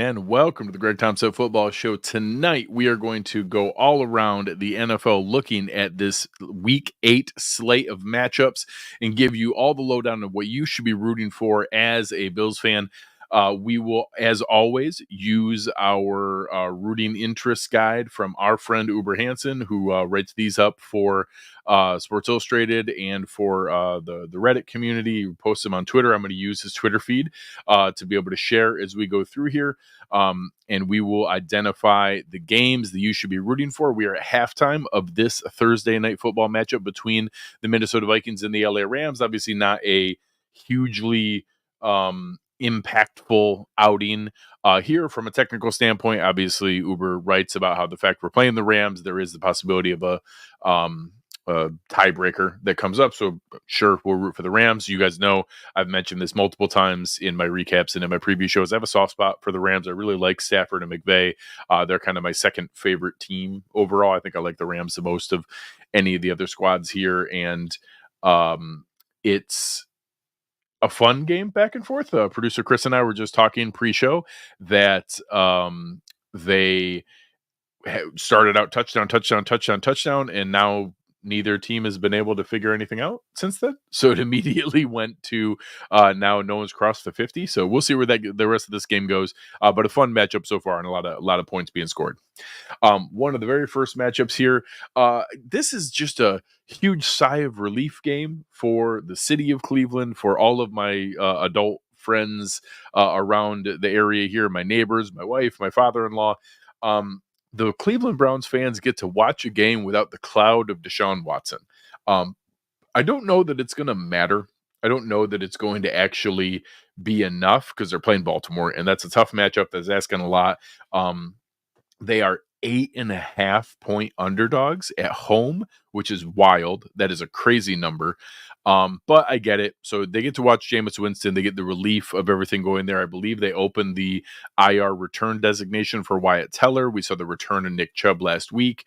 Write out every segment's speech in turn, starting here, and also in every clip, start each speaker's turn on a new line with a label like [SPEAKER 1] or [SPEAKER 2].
[SPEAKER 1] and welcome to the Greg Tompsett Football Show. Tonight, we are going to go all around the NFL looking at this Week 8 slate of matchups and give you all the lowdown of what you should be rooting for as a Bills fan. We will, as always, use our rooting interest guide from our friend Uber Hansen, who writes these up for Sports Illustrated and for the Reddit community. We post them on Twitter. I'm going to use his Twitter feed to be able to share as we go through here. And we will identify the games that you should be rooting for. We are at halftime of this Thursday night football matchup between the Minnesota Vikings and the LA Rams. Obviously not a hugely impactful outing here from a technical standpoint. Obviously, Uber writes about how the fact we're playing the Rams, there is the possibility of a tiebreaker that comes up. So sure, we'll root for the Rams. You guys know I've mentioned this multiple times in my recaps and in my preview shows. I have a soft spot for the Rams. I really like Stafford and McVay. They're kind of my second favorite team overall. I think I like the Rams the most of any of the other squads here. And it's a fun game back and forth. Producer Chris and I were just talking pre-show that they started out touchdown, and now neither team has been able to figure anything out since then. So it immediately went to now no one's crossed the 50. So we'll see where the rest of this game goes. But a fun matchup so far, and a lot of points being scored. One of the very first matchups here. This is just a huge sigh of relief game for the city of Cleveland, for all of my adult friends around the area here, my neighbors, my wife, my father-in-law. The Cleveland Browns fans get to watch a game without the cloud of Deshaun Watson. I don't know that it's going to matter. I don't know that it's going to actually be enough because they're playing Baltimore, and that's a tough matchup that's asking a lot. They are 8.5-point underdogs at home, which is wild. That is a crazy number. But I get it. So they get to watch Jameis Winston. They get the relief of everything going there. I believe they opened the IR return designation for Wyatt Teller. We saw the return of Nick Chubb last week.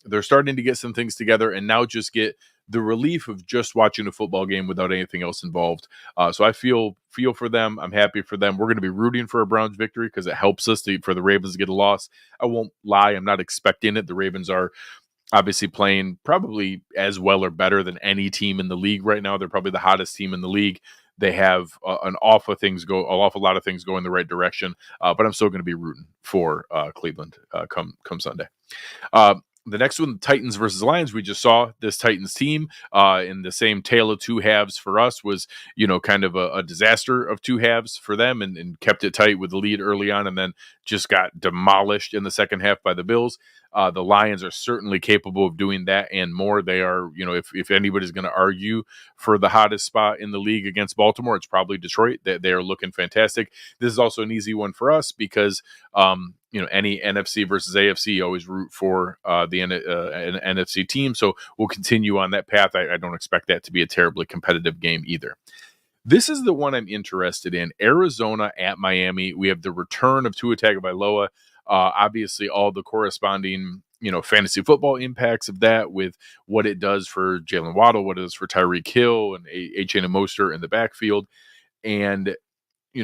[SPEAKER 1] They're starting to get some things together and now just get the relief of just watching a football game without anything else involved. So I feel for them. I'm happy for them. We're going to be rooting for a Browns victory because it helps us for the Ravens to get a loss. I won't lie. I'm not expecting it. The Ravens are obviously playing probably as well or better than any team in the league right now. They're probably the hottest team in the league. They have an awful lot of things go in the right direction. But I'm still going to be rooting for Cleveland come Sunday. The next one, Titans versus Lions. We just saw this Titans team in the same tale of two halves for us was, kind of a disaster of two halves for them and kept it tight with the lead early on and then just got demolished in the second half by the Bills. The Lions are certainly capable of doing that and more. They are, if anybody's going to argue for the hottest spot in the league against Baltimore, it's probably Detroit. They are looking fantastic. This is also an easy one for us because, any NFC versus AFC, always root for an NFC team. So we'll continue on that path. I don't expect that to be a terribly competitive game either. This is the one I'm interested in. Arizona at Miami. We have the return of Tua Tagovailoa. Obviously, all the corresponding, fantasy football impacts of that with what it does for Jalen Waddle, what it does for Tyreek Hill and Achane and Mostert in the backfield. And,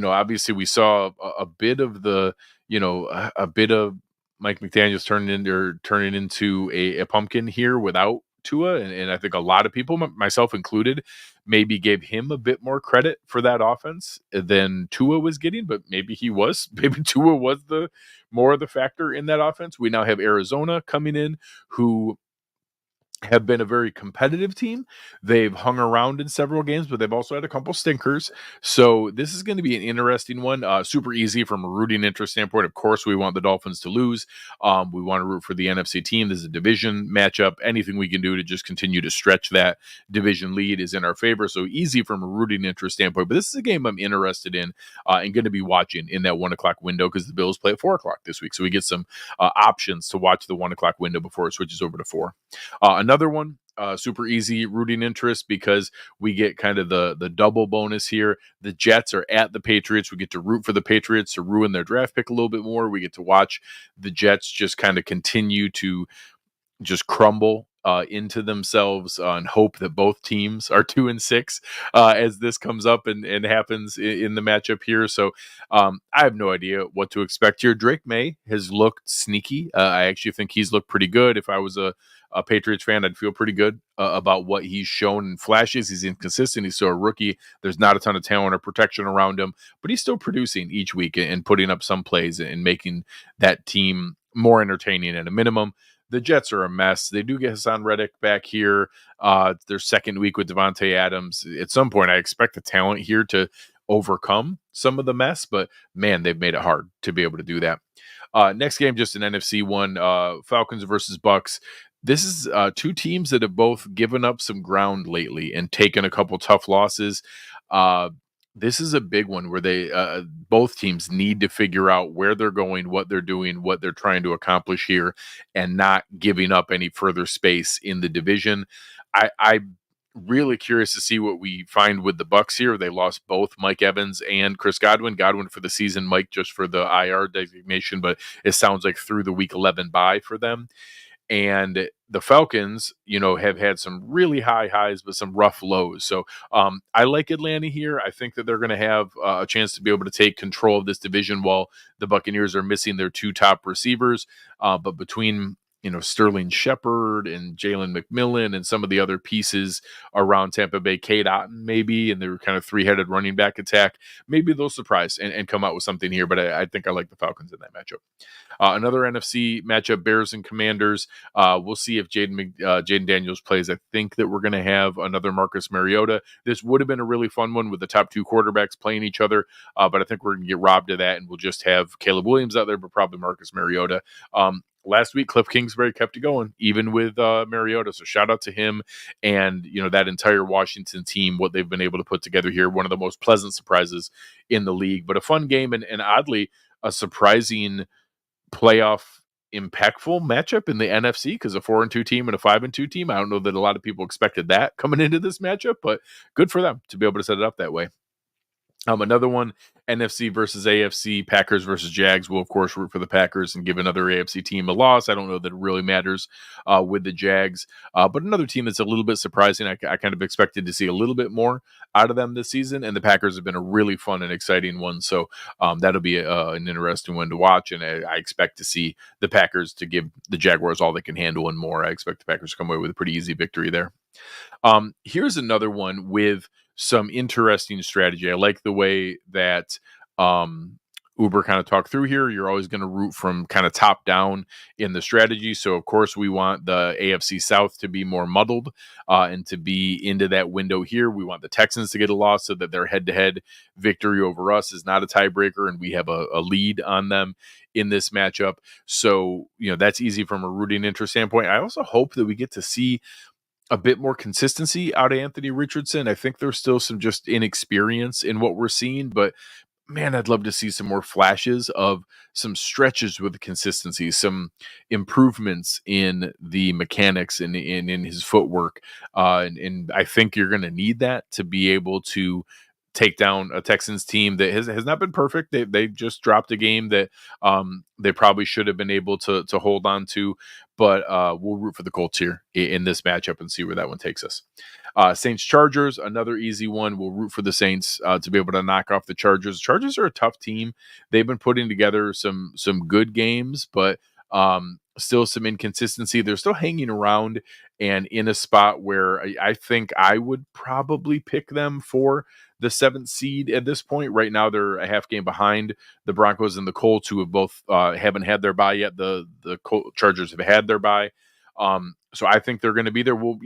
[SPEAKER 1] obviously we saw a bit of the, a bit of Mike McDaniel's turning into a pumpkin here without Tua. And I think a lot of people, myself included, maybe gave him a bit more credit for that offense than Tua was getting, but maybe Tua was more of the factor in that offense. We now have Arizona coming in who have been a very competitive team. They've hung around in several games, but they've also had a couple stinkers. So this is going to be an interesting one. Super easy from a rooting interest standpoint. Of course, we want the Dolphins to lose. We want to root for the NFC team. This is a division matchup. Anything we can do to just continue to stretch that division lead is in our favor. So easy from a rooting interest standpoint. But this is a game I'm interested in and going to be watching in that 1 o'clock window because the Bills play at 4 o'clock this week. So we get some options to watch the 1 o'clock window before it switches over to 4. Another one, super easy rooting interest because we get kind of the double bonus here. The Jets are at the Patriots. We get to root for the Patriots to ruin their draft pick a little bit more. We get to watch the Jets just kind of continue to just crumble into themselves and hope that both teams are 2-6 as this comes up and happens in the matchup here. So I have no idea what to expect here. Drake May has looked sneaky. I actually think he's looked pretty good. If I was a Patriots fan, I'd feel pretty good about what he's shown in flashes. He's inconsistent. He's still a rookie. There's not a ton of talent or protection around him, but he's still producing each week and putting up some plays and making that team more entertaining at a minimum. The Jets are a mess. They do get Hassan Reddick back here. Their second week with Devontae Adams. At some point, I expect the talent here to overcome some of the mess, but man, they've made it hard to be able to do that. Next game, just an NFC one, Falcons versus Bucks. This is two teams that have both given up some ground lately and taken a couple tough losses. This is a big one where they both teams need to figure out where they're going, what they're doing, what they're trying to accomplish here, and not giving up any further space in the division. I'm really curious to see what we find with the Bucks here. They lost both Mike Evans and Chris Godwin. Godwin for the season, Mike just for the IR designation, but it sounds like through the week 11 bye for them. And the Falcons, have had some really high highs, but some rough lows. So I like Atlanta here. I think that they're going to have a chance to be able to take control of this division while the Buccaneers are missing their two top receivers. But between Sterling Shepard and Jalen McMillan and some of the other pieces around Tampa Bay, Cade Otton maybe, and their kind of three-headed running back attack, maybe they'll surprise and come out with something here. But I think I like the Falcons in that matchup. Another NFC matchup, Bears and Commanders. We'll see if Jaden Daniels plays. I think that we're going to have another Marcus Mariota. This would have been a really fun one with the top two quarterbacks playing each other, but I think we're going to get robbed of that, and we'll just have Caleb Williams out there, but probably Marcus Mariota. Last week, Cliff Kingsbury kept it going, even with Mariota. So shout out to him and that entire Washington team, what they've been able to put together here. One of the most pleasant surprises in the league, but a fun game and oddly a surprising playoff impactful matchup in the NFC because a 4-2 team and a 5-2 team. I don't know that a lot of people expected that coming into this matchup, but good for them to be able to set it up that way. Another one, NFC versus AFC, Packers versus Jags. We'll, of course, root for the Packers and give another AFC team a loss. I don't know that it really matters with the Jags. But another team that's a little bit surprising. I kind of expected to see a little bit more out of them this season, and the Packers have been a really fun and exciting one. So that'll be an interesting one to watch, and I expect to see the Packers to give the Jaguars all they can handle and more. I expect the Packers to come away with a pretty easy victory there. Here's another one with some interesting strategy. I like the way that Uber kind of talked through here. You're always going to root from kind of top down in the strategy. So, of course, we want the AFC South to be more muddled and to be into that window here. We want the Texans to get a loss so that their head-to-head victory over us is not a tiebreaker and we have a lead on them in this matchup. So, that's easy from a rooting interest standpoint. I also hope that we get to see a bit more consistency out of Anthony Richardson. I think there's still some just inexperience in what we're seeing, but man, I'd love to see some more flashes of some stretches with consistency, some improvements in the mechanics and in his footwork. And I think you're going to need that to be able to take down a Texans team that has not been perfect. They just dropped a game that they probably should have been able to hold on to, but we'll root for the Colts here in this matchup and see where that one takes us. Saints Chargers, another easy one. We'll root for the Saints to be able to knock off the Chargers. Chargers are a tough team. They've been putting together some good games, but still some inconsistency. They're still hanging around and in a spot where I think I would probably pick them for the 7th seed at this point. Right now, they're a half game behind the Broncos and the Colts, who have both haven't had their bye yet. The Chargers have had their bye. So I think they're going to be there. We'll,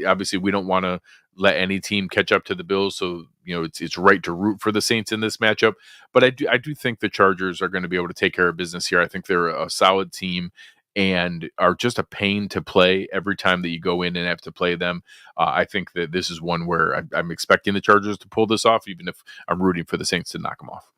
[SPEAKER 1] obviously we don't want to let any team catch up to the Bills. So, it's right to root for the Saints in this matchup, but I do think the Chargers are going to be able to take care of business here. I think they're a solid team and are just a pain to play every time that you go in and have to play them. I think that this is one where I'm expecting the Chargers to pull this off, even if I'm rooting for the Saints to knock them off.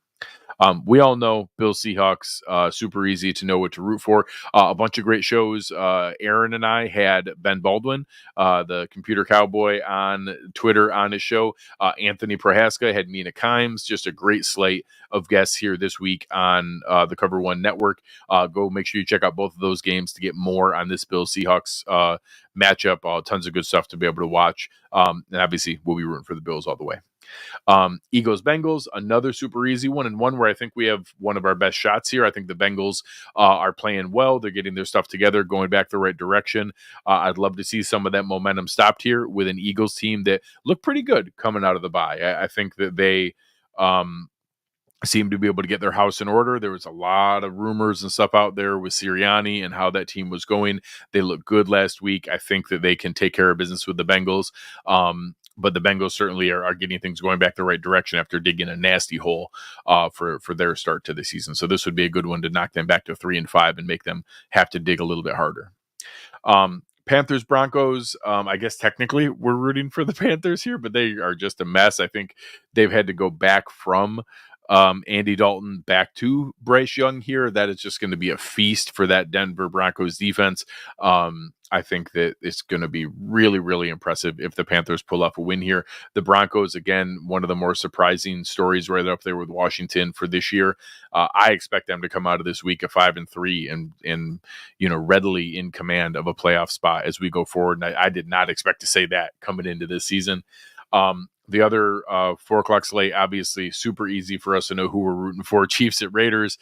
[SPEAKER 1] We all know Bills Seahawks, super easy to know what to root for. A bunch of great shows. Aaron and I had Ben Baldwin, the computer cowboy, on Twitter on his show. Anthony Prohaska had Mina Kimes, just a great slate of guests here this week on the Cover One Network. Go make sure you check out both of those games to get more on this Bills Seahawks matchup. Tons of good stuff to be able to watch. And obviously, we'll be rooting for the Bills all the way. Eagles Bengals, another super easy one, and one where I think we have one of our best shots here. I think the Bengals are playing well. They're getting their stuff together, going back the right direction. I'd love to see some of that momentum stopped here with an Eagles team that looked pretty good coming out of the bye. I think that they seem to be able to get their house in order. There was a lot of rumors and stuff out there with Sirianni and how that team was going. They looked good last week. I think that they can take care of business with the Bengals. But the Bengals certainly are getting things going back the right direction after digging a nasty hole for their start to the season. So this would be a good one to knock them back to 3-5 and make them have to dig a little bit harder. Panthers Broncos, I guess technically we're rooting for the Panthers here, but they are just a mess. I think they've had to go back from Andy Dalton back to Bryce Young here. That is just going to be a feast for that Denver Broncos defense. I think that it's going to be really, really impressive if the Panthers pull off a win here. The Broncos, again, one of the more surprising stories right up there with Washington for this year. I expect them to come out of this week at 5-3 and readily in command of a playoff spot as we go forward. And I did not expect to say that coming into this season. The other 4 o'clock slate, obviously super easy for us to know who we're rooting for. Chiefs at Raiders.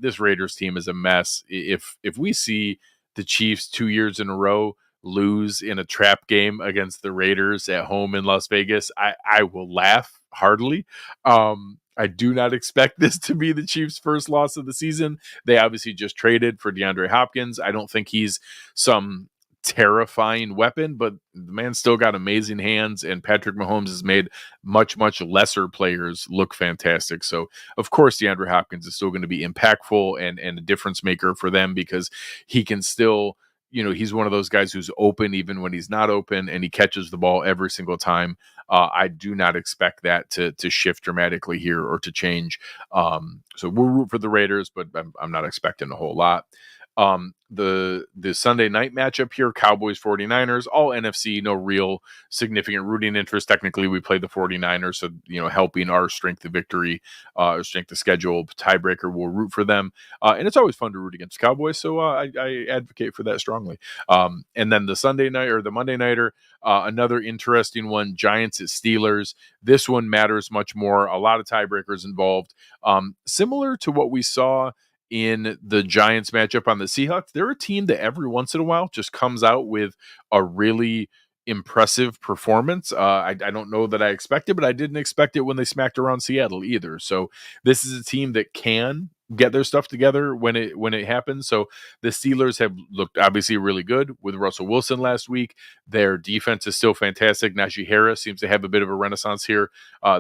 [SPEAKER 1] This Raiders team is a mess. If we see the Chiefs 2 years in a row lose in a trap game against the Raiders at home in Las Vegas, I will laugh heartily. I do not expect this to be the Chiefs' first loss of the season. They obviously just traded for DeAndre Hopkins. I don't think he's some terrifying weapon, but the man's still got amazing hands, and Patrick Mahomes has made much, much lesser players look fantastic. So, of course, DeAndre Hopkins is still going to be impactful and a difference maker for them because he can still, he's one of those guys who's open even when he's not open, and he catches the ball every single time. I do not expect that to shift dramatically here or to change. So we'll root for the Raiders, but I'm not expecting a whole lot. The Sunday night matchup here, Cowboys 49ers, all NFC, no real significant rooting interest. Technically, we play the 49ers, so helping our strength of victory, or strength of schedule tiebreaker, we'll root for them. And it's always fun to root against Cowboys, so I advocate for that strongly. And then the Sunday night or the Monday nighter, another interesting one, Giants at Steelers. This one matters much more. A lot of tiebreakers involved. Similar to what we saw in the Giants matchup on the Seahawks, they're a team that every once in a while just comes out with a really impressive performance. I don't know that I expected, but I didn't expect it when they smacked around Seattle either. So this is a team that can get their stuff together when it happens. So the Steelers have looked obviously really good with Russell Wilson last week. Their defense is still fantastic. Najee Harris seems to have a bit of a renaissance here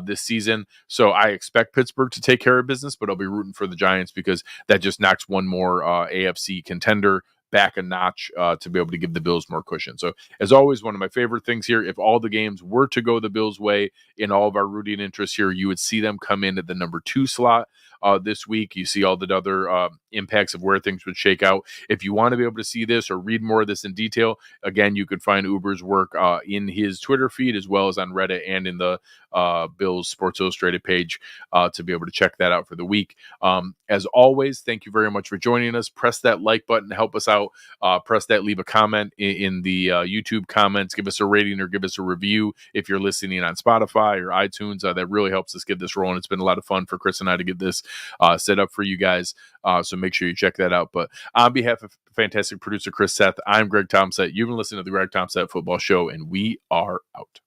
[SPEAKER 1] this season. So I expect Pittsburgh to take care of business, but I'll be rooting for the Giants because that just knocks one more AFC contender back a notch to be able to give the Bills more cushion. So as always, one of my favorite things here, if all the games were to go the Bills' way in all of our rooting interests here, you would see them come in at the number 2 slot this week. You see all the other impacts of where things would shake out. If you want to be able to see this or read more of this in detail, again, you could find Uber's work in his Twitter feed as well as on Reddit and in the Bills Sports Illustrated page to be able to check that out for the week. As always, thank you very much for joining us. Press that like button to help us out. Press that, leave a comment in the YouTube comments. Give us a rating or give us a review if you're listening on Spotify or iTunes. That really helps us get this rolling. It's been a lot of fun for Chris and I to get this set up for you guys. So make sure you check that out. But on behalf of fantastic producer Chris Seth, I'm Greg Tompsett. You've been listening to the Greg Tompsett Football Show, and we are out.